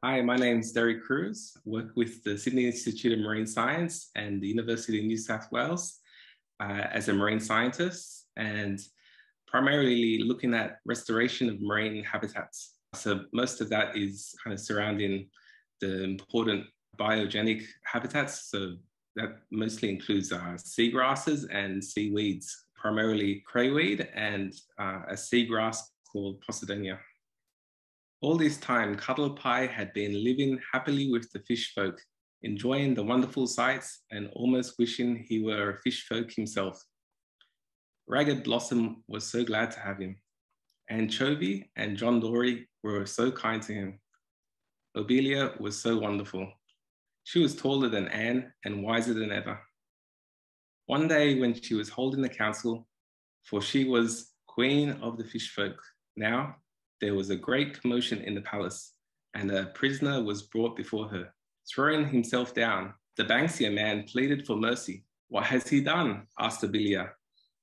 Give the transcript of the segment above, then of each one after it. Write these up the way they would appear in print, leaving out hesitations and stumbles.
Hi, my name is Derrick Cruz. I work with the Sydney Institute of Marine Science and the University of New South Wales as a marine scientist and primarily looking at restoration of marine habitats. So most of that is kind of surrounding the important biogenic habitats. So that mostly includes seagrasses and seaweeds, primarily crayweed and a seagrass called Posidonia. All this time, Cuddle Pie had been living happily with the fish folk, enjoying the wonderful sights and almost wishing he were a fish folk himself. Ragged Blossom was so glad to have him. Anchovy and John Dory were so kind to him. Obelia was so wonderful. She was taller than Anne and wiser than ever. One day when she was holding the council, for she was queen of the fish folk now, there was a great commotion in the palace, and a prisoner was brought before her. Throwing himself down, the Banksia man pleaded for mercy. What has he done? Asked Obelia.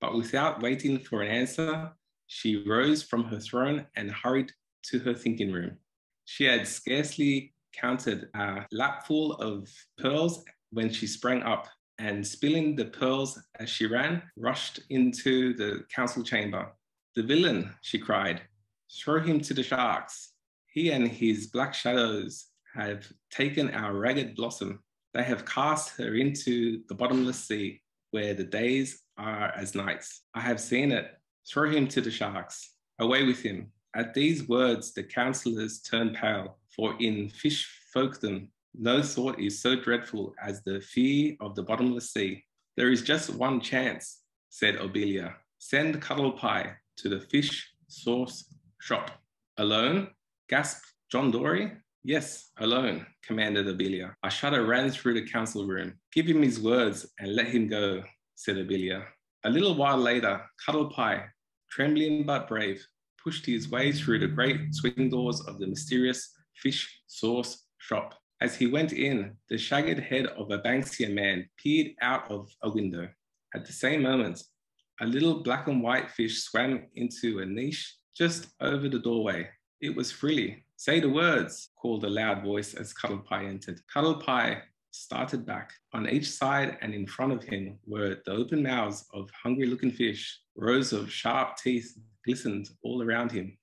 But without waiting for an answer, she rose from her throne and hurried to her thinking room. She had scarcely counted a lapful of pearls when she sprang up, and spilling the pearls as she ran, rushed into the council chamber. The villain, she cried. Throw him to the sharks. He and his black shadows have taken our ragged Blossom. They have cast her into the bottomless sea, where the days are as nights. I have seen it. Throw him to the sharks. Away with him. At these words, the councillors turned pale, for in fish folkdom, no thought is so dreadful as the fear of the bottomless sea. There is just one chance, said Obelia. Send Cuddle Pie to the fish sauce shop. Alone? Gasped John Dory. Yes, alone, commanded Obelia. A shudder ran through the council room. Give him his words and let him go, said Obelia. A little while later, Cuddle Pie, trembling but brave, pushed his way through the great swing doors of the mysterious fish sauce shop. As he went in, the shagged head of a Banksia man peered out of a window. At the same moment, a little black and white fish swam into a niche just over the doorway. It was Frilly. Say the words, called a loud voice as Cuddle Pie entered. Cuddle Pie started back. On each side and in front of him were the open mouths of hungry-looking fish. Rows of sharp teeth glistened all around him.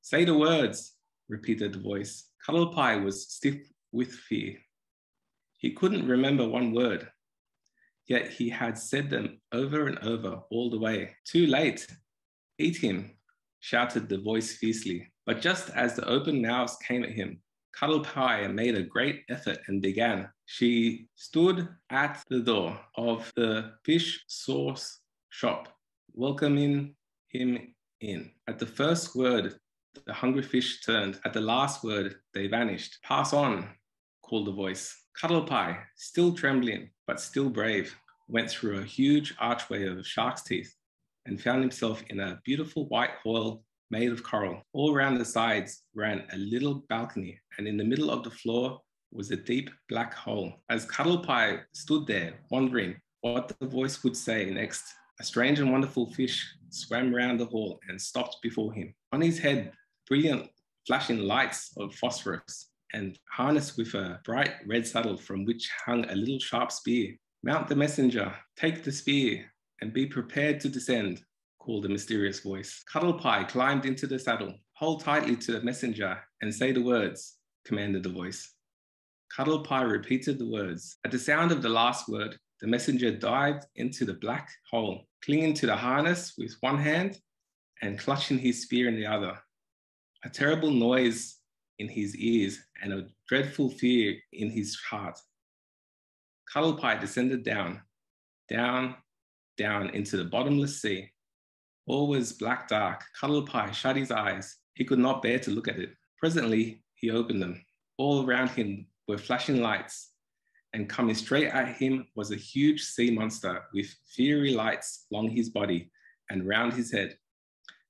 Say the words, repeated the voice. Cuddle Pie was stiff with fear. He couldn't remember one word, yet he had said them over and over all the way. Too late. Eat him, shouted the voice fiercely. But just as the open mouths came at him, Cuddle Pie made a great effort and began. She stood at the door of the fish sauce shop, welcoming him in. At the first word, the hungry fish turned. At the last word, they vanished. Pass on, called the voice. Cuddle Pie, still trembling, but still brave, went through a huge archway of shark's teeth and found himself in a beautiful white hall made of coral. All around the sides ran a little balcony, and in the middle of the floor was a deep black hole. As Cuddle Pie stood there, wondering what the voice would say next, a strange and wonderful fish swam round the hall and stopped before him. On his head, brilliant flashing lights of phosphorus, and harnessed with a bright red saddle from which hung a little sharp spear. Mount the messenger, take the spear, and be prepared to descend, called a mysterious voice. Cuddle Pie climbed into the saddle. Hold tightly to the messenger and say the words, commanded the voice. Cuddle Pie repeated the words. At the sound of the last word, the messenger dived into the black hole, clinging to the harness with one hand and clutching his spear in the other. A terrible noise in his ears and a dreadful fear in his heart. Cuddle Pie descended down, down, down into the bottomless sea. All was black dark. Cuddle Pie shut his eyes. He could not bear to look at it. Presently, he opened them. All around him were flashing lights, and coming straight at him was a huge sea monster with fiery lights along his body and round his head,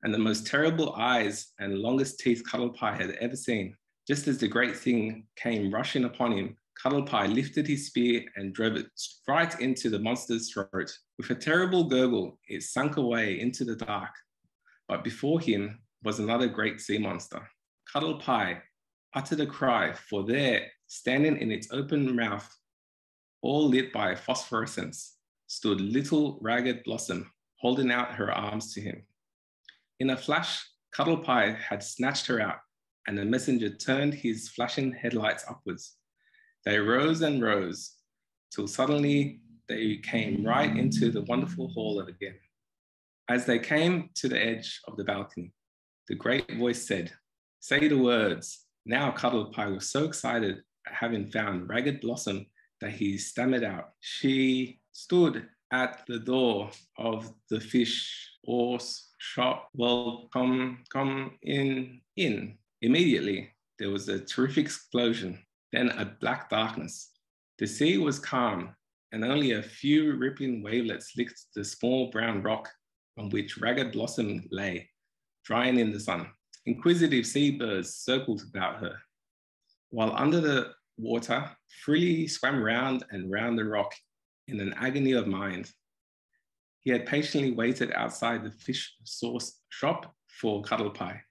and the most terrible eyes and longest teeth Cuddle Pie had ever seen. Just as the great thing came rushing upon him, Cuddle Pie lifted his spear and drove it right into the monster's throat. With a terrible gurgle, it sunk away into the dark. But before him was another great sea monster. Cuddle Pie uttered a cry, for there, standing in its open mouth, all lit by phosphorescence, stood little ragged Blossom, holding out her arms to him. In a flash, Cuddle Pie had snatched her out, and the messenger turned his flashing headlights upwards. They rose and rose, till suddenly they came right into the wonderful hall again. As they came to the edge of the balcony, the great voice said, "Say the words." Now Cuddle Pie was so excited at having found Ragged Blossom that he stammered out. "She stood at the door of the fish horse shop. Well, come in. Immediately, there was a terrific explosion, then a black darkness. The sea was calm, and only a few rippling wavelets licked the small brown rock on which Ragged Blossom lay, drying in the sun. Inquisitive seabirds circled about her, while under the water, Frilly swam round and round the rock in an agony of mind. He had patiently waited outside the fish sauce shop for Cuddle Pie.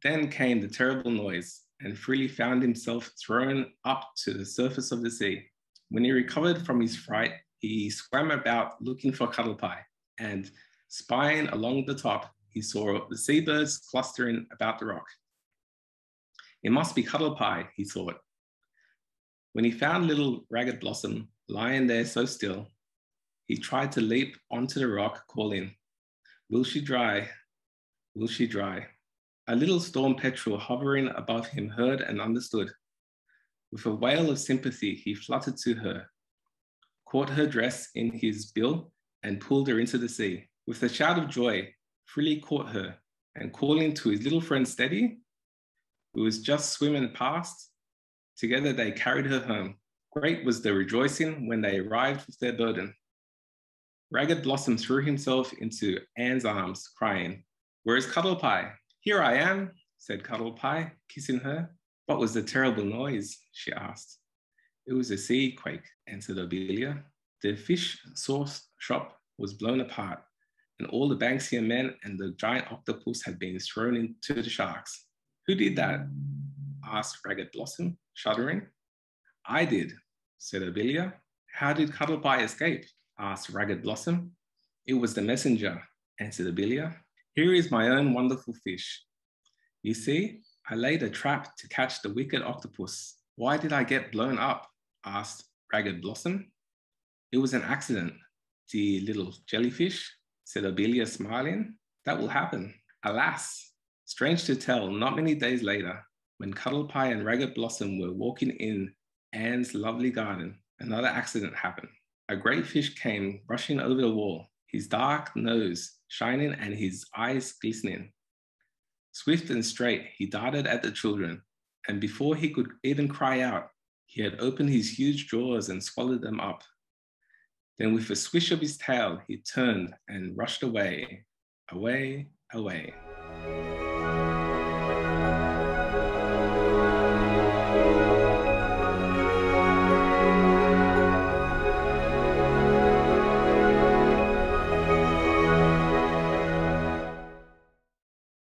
Then came the terrible noise, and Frilly found himself thrown up to the surface of the sea. When he recovered from his fright, he swam about looking for Cuddle Pie, and spying along the top, he saw the seabirds clustering about the rock. It must be Cuddle Pie, he thought. When he found little Ragged Blossom lying there so still, he tried to leap onto the rock, calling, "Will she dry? Will she dry?" A little storm petrel hovering above him heard and understood. With a wail of sympathy, he fluttered to her, caught her dress in his bill, and pulled her into the sea. With a shout of joy, Frilly caught her, and calling to his little friend Steady, who was just swimming past, together they carried her home. Great was the rejoicing when they arrived with their burden. Ragged Blossom threw himself into Anne's arms, crying, "Where is Cuddle Pie?" "Here I am," said Cuddle Pie, kissing her. "What was the terrible noise?" she asked. "It was a sea quake," answered Obelia. The fish sauce shop was blown apart, and all the Banksia men and the giant octopus had been thrown into the sharks. "Who did that?" asked Ragged Blossom, shuddering. "I did," said Obelia. "How did Cuddle Pie escape?" asked Ragged Blossom. "It was the messenger," answered Obelia. "Here is my own wonderful fish. You see, I laid a trap to catch the wicked octopus." "Why did I get blown up?" asked Ragged Blossom. "It was an accident, dear little jellyfish," said Obelia, smiling. "That will happen." Alas, strange to tell, not many days later, when Cuddle Pie and Ragged Blossom were walking in Anne's lovely garden, another accident happened. A great fish came rushing over the wall, his dark nose shining and his eyes glistening. Swift and straight, he darted at the children, and before he could even cry out, he had opened his huge jaws and swallowed them up. Then with a swish of his tail, he turned and rushed away, away, away.